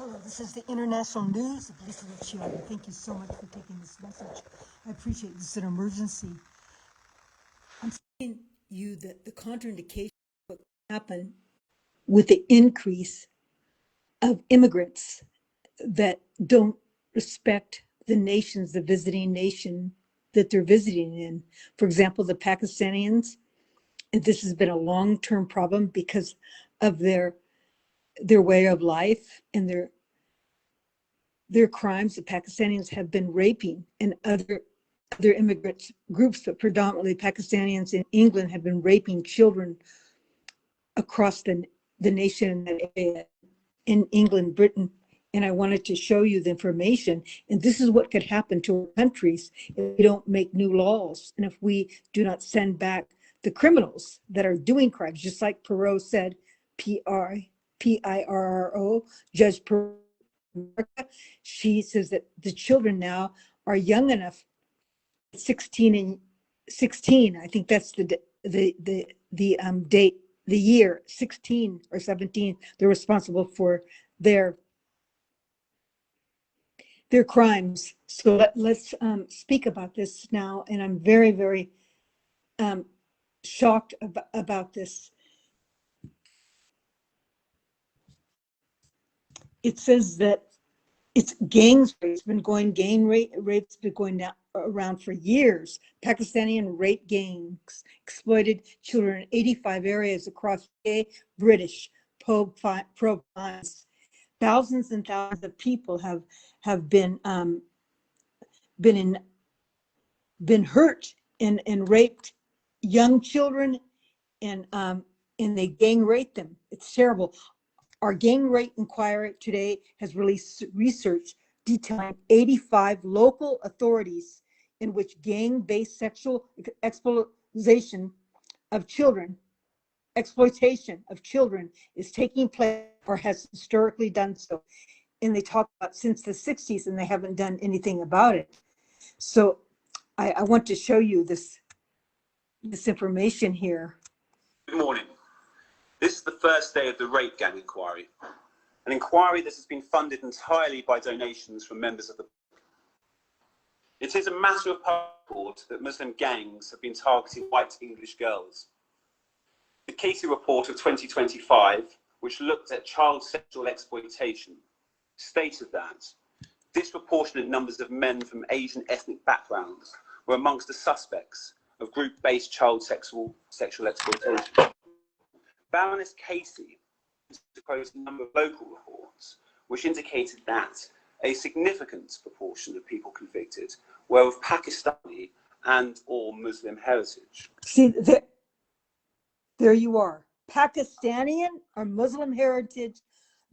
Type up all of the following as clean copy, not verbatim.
Hello, this is the International News of Lisa Luciano. Thank you so much for taking this message. I appreciate this. It's an emergency. I'm telling you that the contraindication of what happened with the increase of immigrants that don't respect the nations, the visiting nation that they're visiting in. For example, the Pakistanis, and this has been a long-term problem because of their way of life and their crimes. The Pakistanis have been raping, and other immigrant groups, but predominantly Pakistanis in England, have been raping children across the nation in England, Britain. And I wanted to show you the information. And this is what could happen to our countries if we don't make new laws and if we do not send back the criminals that are doing crimes, just like Perot said, Pirro, Judge Perot. She says that the children now are young enough, 16 and 16. I think that's the date, the year 16 or 17. They're responsible for their crimes. So let's speak about this now. And I'm very, very shocked about this. It says that it's gangs. It's been going rape's been going down around for years. Pakistani and rape gangs exploited children in 85 areas across gay British province. Thousands and thousands of people have been hurt and raped, young children, and they gang rape them. It's terrible. Our gang rape inquiry today has released research detailing 85 local authorities in which gang-based sexual exploitation of children is taking place or has historically done so. And they talk about since the 60s, and they haven't done anything about it. So I want to show you this information here. Good morning. This is the first day of the rape gang inquiry, an inquiry that has been funded entirely by donations from members of the public. It is a matter of public record that Muslim gangs have been targeting white English girls. The Casey report of 2025, which looked at child sexual exploitation, stated that disproportionate numbers of men from Asian ethnic backgrounds were amongst the suspects of group-based child sexual exploitation. Baroness Casey disclosed a number of local reports which indicated that a significant proportion of people convicted were of Pakistani and or Muslim heritage. See, there you are. Pakistani or Muslim heritage.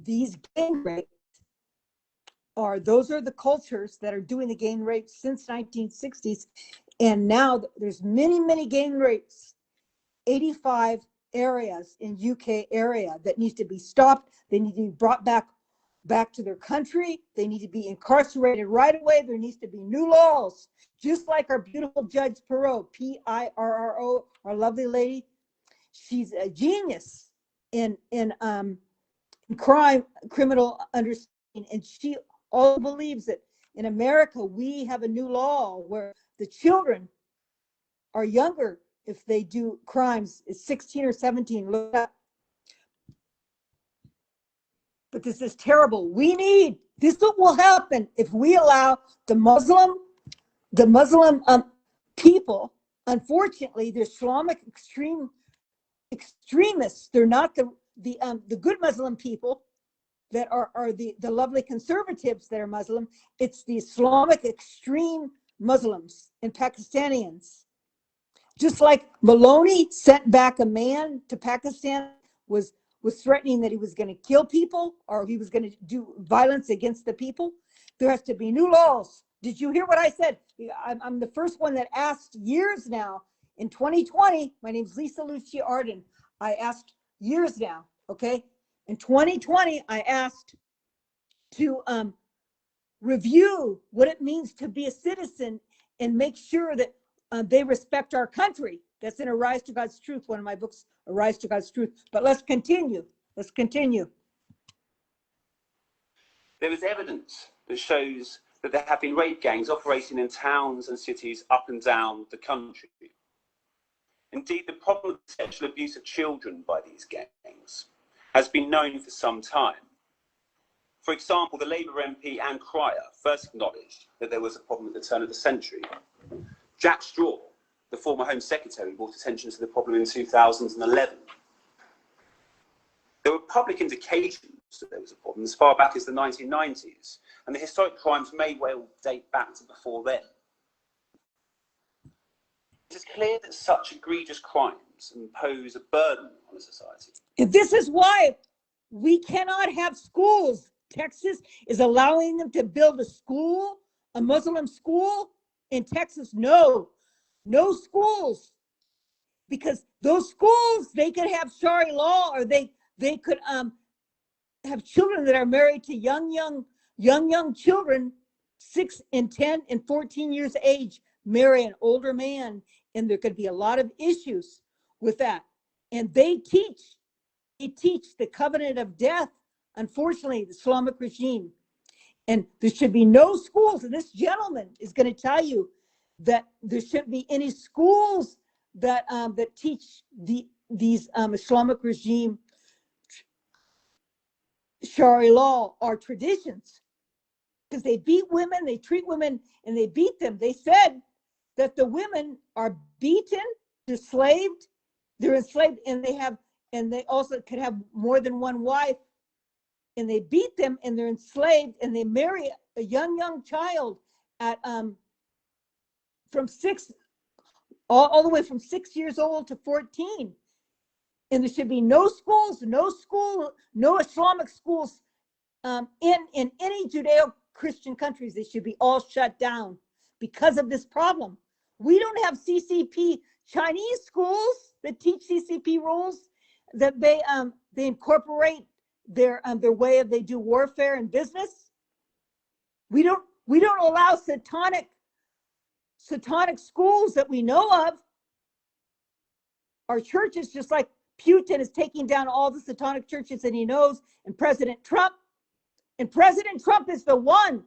These gang rapes those are the cultures that are doing the gang rapes since 1960s. And now there's many gang rapes, 85 areas in UK area that needs to be stopped. They need to be brought back to their country. They need to be incarcerated right away. There needs to be new laws, just like our beautiful Judge Perot, Pirro, our lovely lady. She's a genius in criminal understanding, and she also believes that in America we have a new law where the children are younger if they do crimes. It's 16 or 17. Look up. But this is terrible. This is what will happen if we allow the Muslim people. Unfortunately, they're Islamic extremists. They're not the good Muslim people that are the lovely conservatives that are Muslim. It's the Islamic extreme Muslims and Pakistanis. Just like Maloney sent back a man to Pakistan, was threatening that he was going to kill people or he was going to do violence against the people. There has to be new laws. Did you hear what I said? I'm the first one that asked years now. In 2020, my name's Lisa Lucia Arden. I asked years now, okay? In 2020, I asked to review what it means to be a citizen and make sure that they respect our country. That's in A Rise to God's Truth, one of my books, A Rise to God's Truth. But let's continue. There is evidence that shows that there have been rape gangs operating in towns and cities up and down the country. Indeed, the problem of sexual abuse of children by these gangs has been known for some time. For example, the Labour MP Anne Cryer first acknowledged that there was a problem at the turn of the century. Jack Straw, the former Home Secretary, brought attention to the problem in 2011. There were public indications that there was a problem as far back as the 1990s, and the historic crimes may well date back to before then. It is clear that such egregious crimes impose a burden on a society. And this is why we cannot have schools. Texas is allowing them to build a school, a Muslim school in Texas. No schools. Because those schools, they could have Sharia law, or they could have children that are married to young children, 6 and 10 and 14 years of age, marry an older man. And there could be a lot of issues with that. And they teach the covenant of death, unfortunately, the Islamic regime. And there should be no schools. And this gentleman is going to tell you that there shouldn't be any schools that teach these Islamic regime Sharia law or traditions, because they beat women, they treat women, and they beat them. They said that the women are beaten, they're enslaved, and they also could have more than one wife, and they beat them, and they're enslaved, and they marry a young child at from 6 all the way from 6 years old to 14. And there should be no schools, no Islamic schools in any Judeo-Christian countries. They should be all shut down because of this problem. We don't have CCP Chinese schools that teach CCP rules, that they incorporate their way of they do warfare and business. We don't allow satanic schools that we know of. Our churches, just like Putin is taking down all the satanic churches that he knows, and President Trump is the one.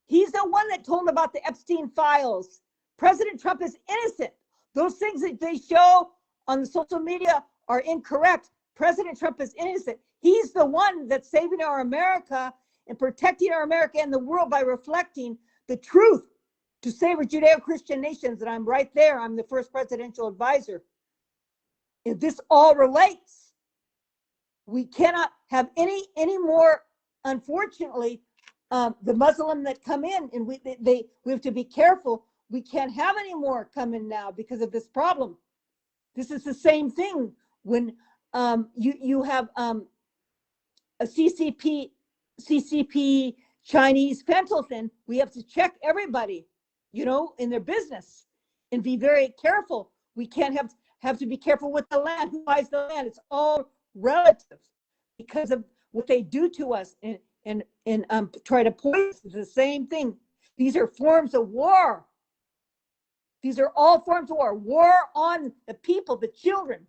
He's the one that told him about the Epstein files. President Trump is innocent. Those things that they show on the social media are incorrect. President Trump is innocent. He's the one that's saving our America and protecting our America and the world by reflecting the truth to save our Judeo-Christian nations. And I'm right there. I'm the first presidential advisor. If this all relates, we cannot have any more, unfortunately, the Muslim that come in, and we have to be careful. We can't have any more come in now because of this problem. This is the same thing when you have a CCP Chinese Pendleton. We have to check everybody, in their business, and be very careful. We can't have to be careful with the land. Who buys the land? It's all relative because of what they do to us and try to poison. The same thing. These are forms of war. These are all forms of war. War on the people, the children.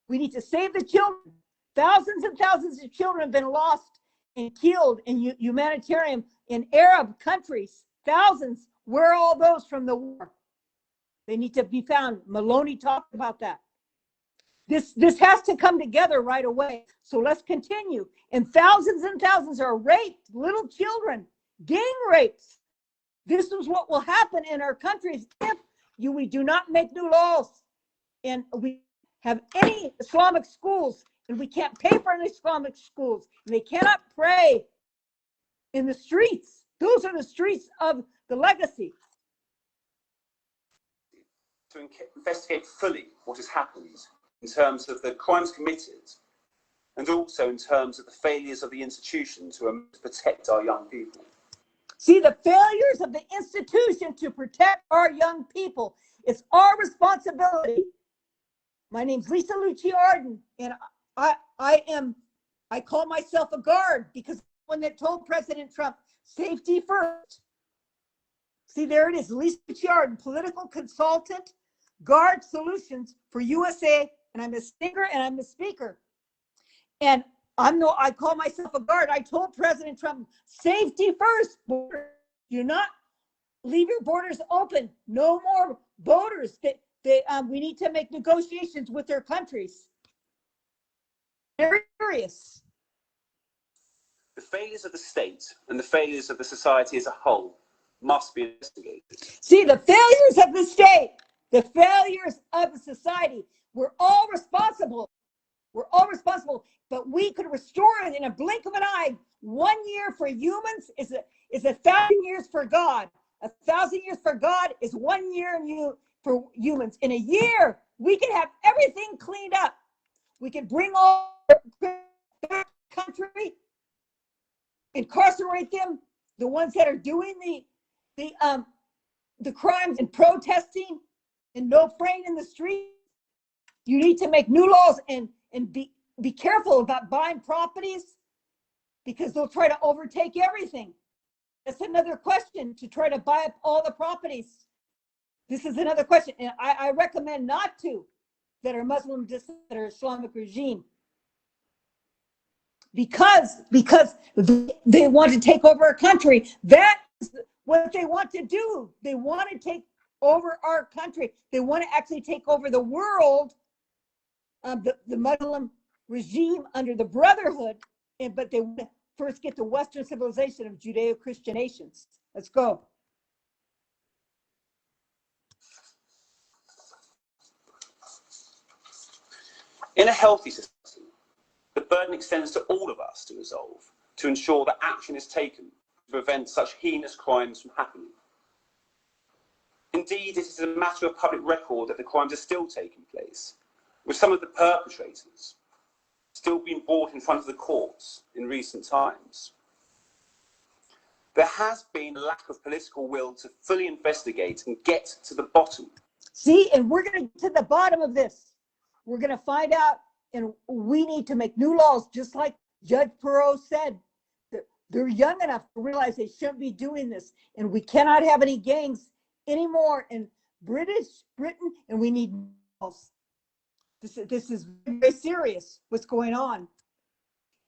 We need to save the children. Thousands and thousands of children have been lost and killed in humanitarian in Arab countries. Thousands. Where are all those from the war? They need to be found. Maloney talked about that. This has to come together right away. So let's continue. And thousands are raped, little children, gang rapes. This is what will happen in our countries if we do not make new laws and we have any Islamic schools, and we can't pay for any Islamic schools. And they cannot pray in the streets. Those are the streets of the legacy. To investigate fully what has happened in terms of the crimes committed and also in terms of the failures of the institution to protect our young people. See, the failures of the institution to protect our young people. It's our responsibility. My name's Lisa Lucci Arden, and I call myself a guard because when they told President Trump, safety first. See, there it is, Lisa Lucci Arden, political consultant, Guard Solutions for USA, and I'm a singer and I'm a speaker. And I call myself a guard. I told President Trump, safety first. Do not leave your borders open. No more borders. We need to make negotiations with their countries. Very serious. The failures of the state and the failures of the society as a whole must be investigated. See, the failures of the state, the failures of the society, we're all responsible. We're all responsible, but we could restore it in a blink of an eye. 1 year for humans is 1,000 years for God. 1,000 years for God is 1 year for humans. In a year, we can have everything cleaned up. We can bring all the country, incarcerate them, the ones that are doing the crimes and protesting and no praying in the street. You need to make new laws and be careful about buying properties because they'll try to overtake everything. That's another question, to try to buy up all the properties. This is another question. And I recommend not to, that are Muslim, that are Islamic regime. Because they want to take over a country. That is what they want to do. They want to take over our country. They want to actually take over the world, the Muslim regime under the Brotherhood, but they want to first get the Western civilization of Judeo-Christian nations. Let's go. In a healthy society, the burden extends to all of us to resolve, to ensure that action is taken to prevent such heinous crimes from happening. Indeed, it is a matter of public record that the crimes are still taking place, with some of the perpetrators still being brought in front of the courts in recent times. There has been a lack of political will to fully investigate and get to the bottom. See, and we're going to get to the bottom of this. We're going to find out, and we need to make new laws, just like Judge Perot said. They're young enough to realize they shouldn't be doing this, and we cannot have any gangs anymore in Britain, and we need laws. This is very serious, what's going on.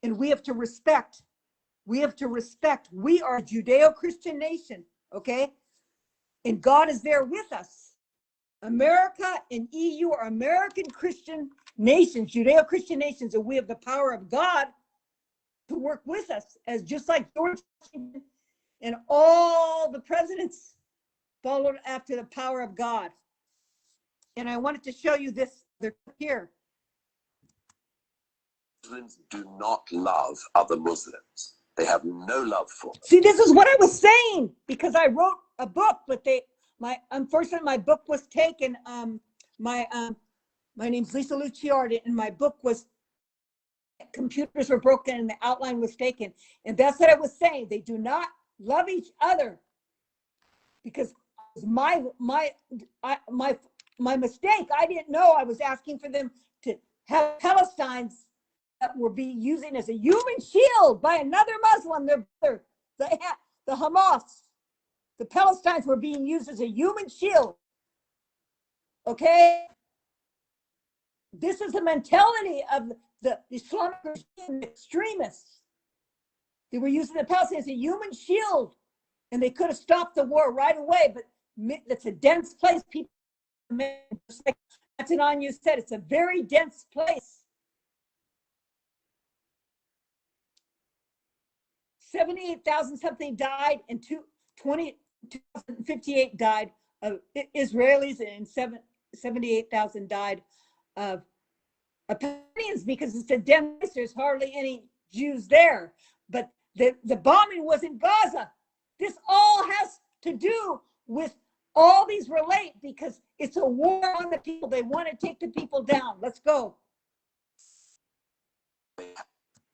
And we have to respect. We have to respect. We are a Judeo-Christian nation, okay? And God is there with us. America and EU are American Christian nations, Judeo-Christian nations, and we have the power of God to work with us, as just like George Washington and all the presidents followed after the power of God. And I wanted to show you this. They're here. Muslims do not love other Muslims. They have no love for them. See, this is what I was saying, because I wrote a book, but unfortunately my book was taken. My name's Lisa Luciardi, and my book was, computers were broken and the outline was taken. And that's what I was saying. They do not love each other, because my mistake. I didn't know I was asking for them to have Palestinians that were being using as a human shield by another Muslim, the Hamas. The Palestinians were being used as a human shield. Okay? This is the mentality of the Islamic regime extremists. They were using the Palestinians as a human shield, and they could have stopped the war right away, but it's a dense place. People, just like Antonio said, it's a very dense place. 78,000 something died, and 258 died of Israelis, and 78,000 died of Palestinians, because it's a dense place. There's hardly any Jews there. But the bombing was in Gaza. This all has to do with all these relate, because it's a war on the people. They want to take the people down. Let's go. They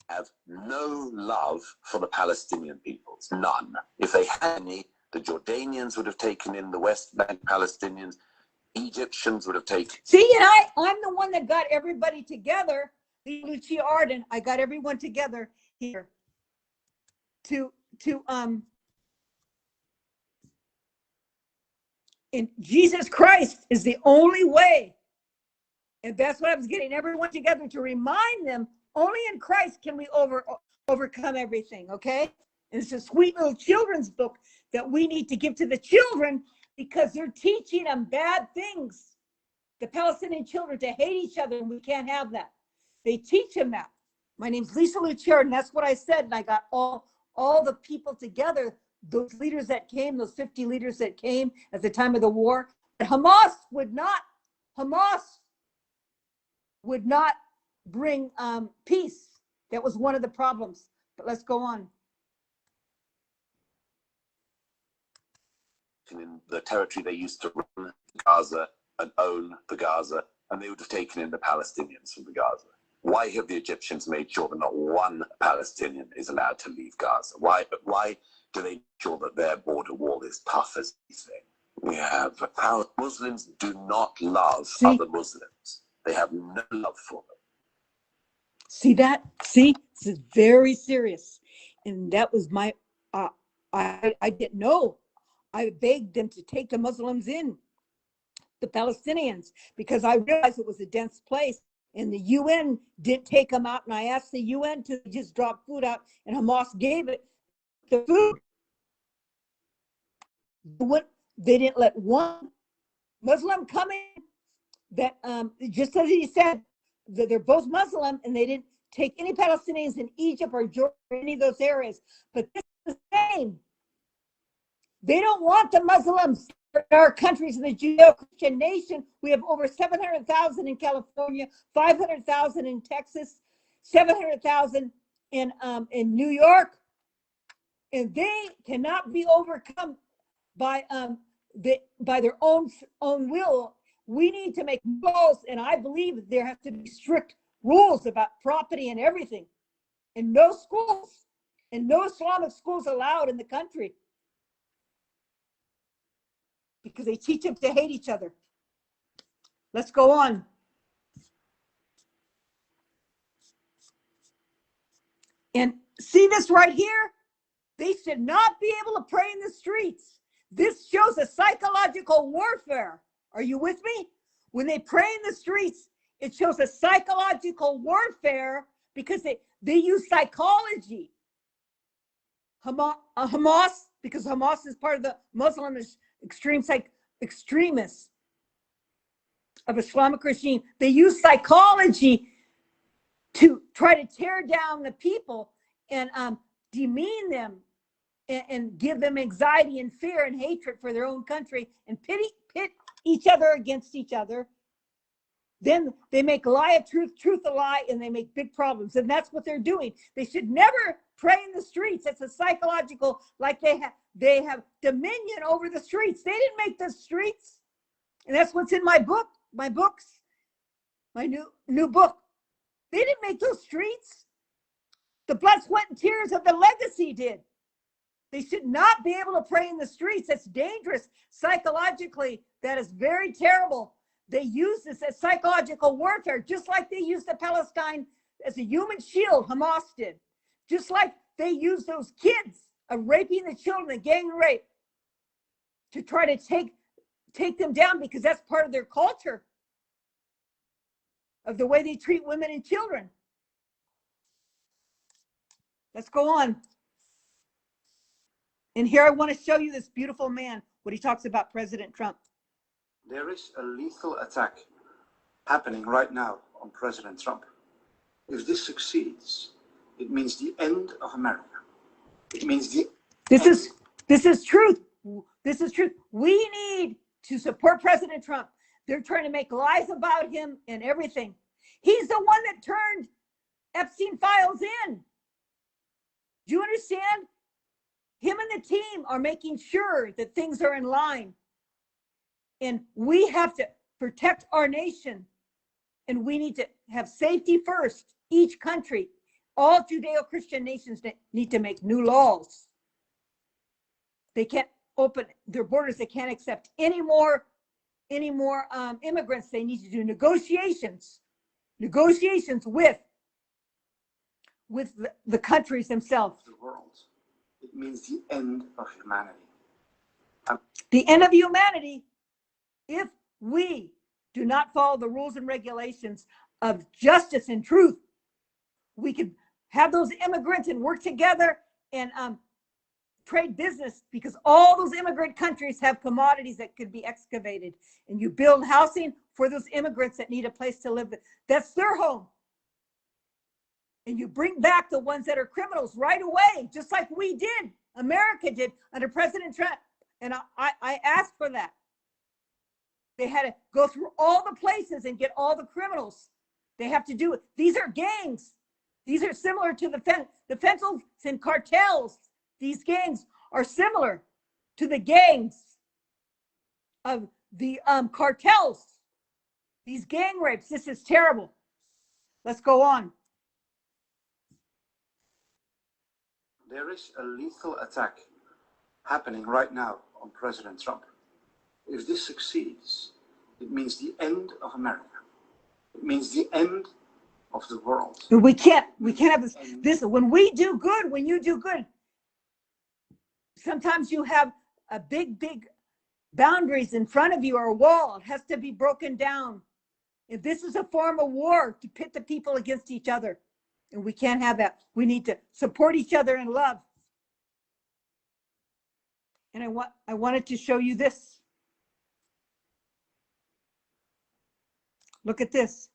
have no love for the Palestinian peoples, none. If they had any, the Jordanians would have taken in the West Bank Palestinians. Egyptians would have taken. See, and I'm the one that got everybody together. Lucia Arden, I got everyone together here and Jesus Christ is the only way. And that's what I was getting everyone together to remind them Only in Christ can we overcome everything, okay? And it's a sweet little children's book that we need to give to the children because they're teaching them bad things. The Palestinian children to hate each other, and we can't have that. They teach them that. My name's Lisa Lucier, and that's what I said. And I got all the people together, those leaders that came, those 50 leaders that came at the time of the war. But Hamas would not bring peace. That was one of the problems. But let's go on. In the territory they used to run Gaza and own the Gaza, and they would have taken in the Palestinians from the Gaza. Why have the Egyptians made sure that not one Palestinian is allowed to leave Gaza? Why do they make sure that their border wall is tough as anything? We have how Muslims do not love other Muslims. They have no love for them. See that? See, this is very serious. And that was my, I didn't know. I begged them to take the Muslims in, the Palestinians, because I realized it was a dense place. And the UN didn't take them out. And I asked the UN to just drop food out, and Hamas gave it the food. They didn't let one Muslim come in that, just as he said, that they're both Muslim, and they didn't take any Palestinians in Egypt or Jordan or any of those areas. But this is the same. They don't want the Muslims in our countries in the Judeo-Christian nation. We have over 700,000 in California, 500,000 in Texas, 700,000 in New York, and they cannot be overcome by their own will. We need to make laws, and I believe there have to be strict rules about property and everything, and no schools, and no Islamic schools allowed in the country, because they teach them to hate each other. Let's go on. And see this right here? They should not be able to pray in the streets. This shows a psychological warfare. Are you with me? When they pray in the streets, it shows a psychological warfare because they use psychology. Hamas, because Hamas is part of the Muslim extremists of Islamic regime. They use psychology to try to tear down the people and demean them and give them anxiety and fear and hatred for their own country and pit each other against each other. Then they make lie a truth, truth a lie, and they make big problems. And that's what they're doing. They should never pray in the streets. It's a psychological, like they have dominion over the streets. They didn't make the streets. And that's what's in my book, my new book. They didn't make those streets. The blood, sweat, and tears of the legacy did. They should not be able to pray in the streets. That's dangerous. Psychologically, that is very terrible. They use this as psychological warfare, just like they used the Palestine as a human shield, Hamas did. Just like they used those kids of raping the children, the gang rape, to try to take them down, because that's part of their culture, of the way they treat women and children. Let's go on. And here I want to show you this beautiful man, what he talks about President Trump. There is a lethal attack happening right now on President Trump. If this succeeds, it means the end of America. It means the This is truth. This is truth. We need to support President Trump. They're trying to make lies about him and everything. He's the one that turned Epstein files in. Do you understand? Him and the team are making sure that things are in line. And we have to protect our nation. And we need to have safety first. Each country, all Judeo-Christian nations need to make new laws. They can't open their borders. They can't accept any more immigrants. They need to do negotiations with the countries themselves. The world. It means the end of humanity. The end of humanity, if we do not follow the rules and regulations of justice and truth. we could have those immigrants and work together and trade business, because all those immigrant countries have commodities that could be excavated, and you build housing for those immigrants that need a place to live. That's their home. And you bring back the ones that are criminals right away, just like we did. America did under President Trump. And I asked for that. They had to go through all the places and get all the criminals. They have to do it. These are gangs. These are similar to the fentanyl and cartels. These gangs are similar to the gangs of the cartels. These gang rapes. This is terrible. Let's go on. There is a lethal attack happening right now on President Trump. If this succeeds, it means the end of America. It means the end of the world. We can't have this. When we do good, when you do good, sometimes you have a big boundaries in front of you, or a wall. It has to be broken down. If this is a form of war to pit the people against each other, and we can't have that. We need to support each other in love. And I wanted to show you this. Look at this.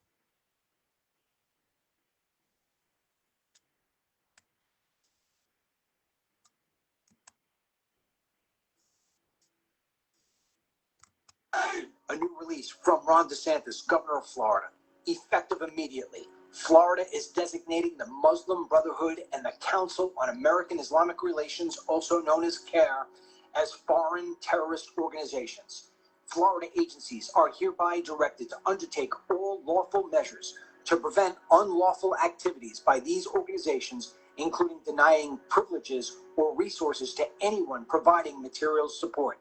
A new release from Ron DeSantis, governor of Florida. Effective immediately, Florida is designating the Muslim Brotherhood and the Council on American Islamic Relations, also known as CARE, as foreign terrorist organizations. Florida agencies are hereby directed to undertake all lawful measures to prevent unlawful activities by these organizations, including denying privileges or resources to anyone providing material support.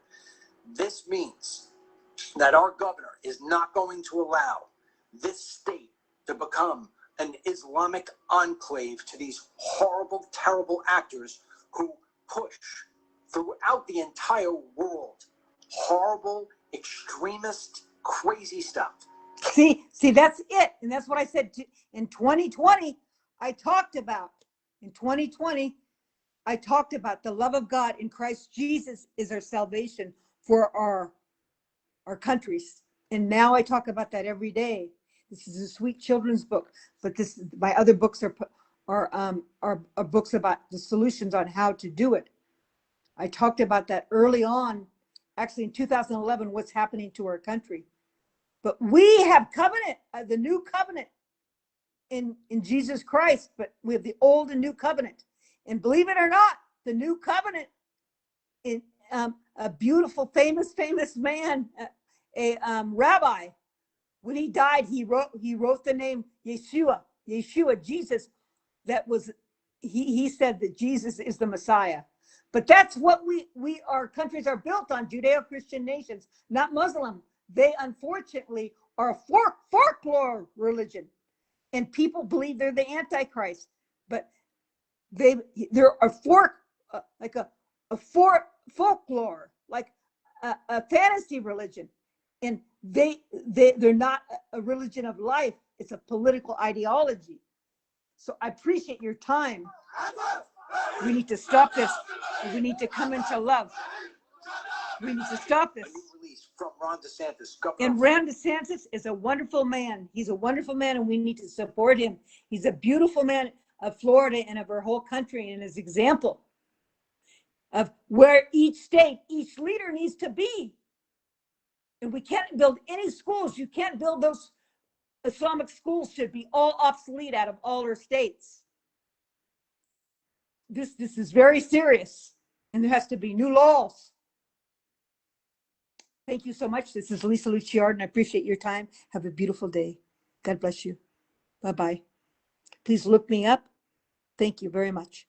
This means that our governor is not going to allow this state to become an Islamic enclave to these horrible, terrible actors who push throughout the entire world horrible, extremist, crazy stuff. See, that's it. And that's what I said in 2020. I talked about the love of God in Christ Jesus is our salvation for our countries. And now I talk about that every day. This is a sweet children's book, but my other books are books about the solutions on how to do it. I talked about that early on, actually in 2011, what's happening to our country. But we have covenant, the new covenant in Jesus Christ, but we have the old and new covenant. And believe it or not, the new covenant in a beautiful, famous man, a rabbi, when he died, he wrote the name Yeshua, Jesus. That was, he said that Jesus is the Messiah. But that's what our countries are built on, Judeo-Christian nations, not Muslim. They unfortunately are a folklore religion, and people believe they're the Antichrist, but they're a folklore, like a fantasy religion, and they're not a religion of life. It's a political ideology. So I appreciate your time. We need to stop this. We need to come into love. We need to stop this. A new release from Ron DeSantis, governor. And Ron DeSantis is a wonderful man. He's a wonderful man, and we need to support him. He's a beautiful man of Florida and of our whole country, and his example of where each state, each leader needs to be. And we can't build any schools. You can't build those Islamic schools. Should be all obsolete out of all our states. This is very serious, and there has to be new laws. Thank you so much. This is Lisa Luciard, and I appreciate your time. Have a beautiful day. God bless you. Bye-bye. Please look me up. Thank you very much.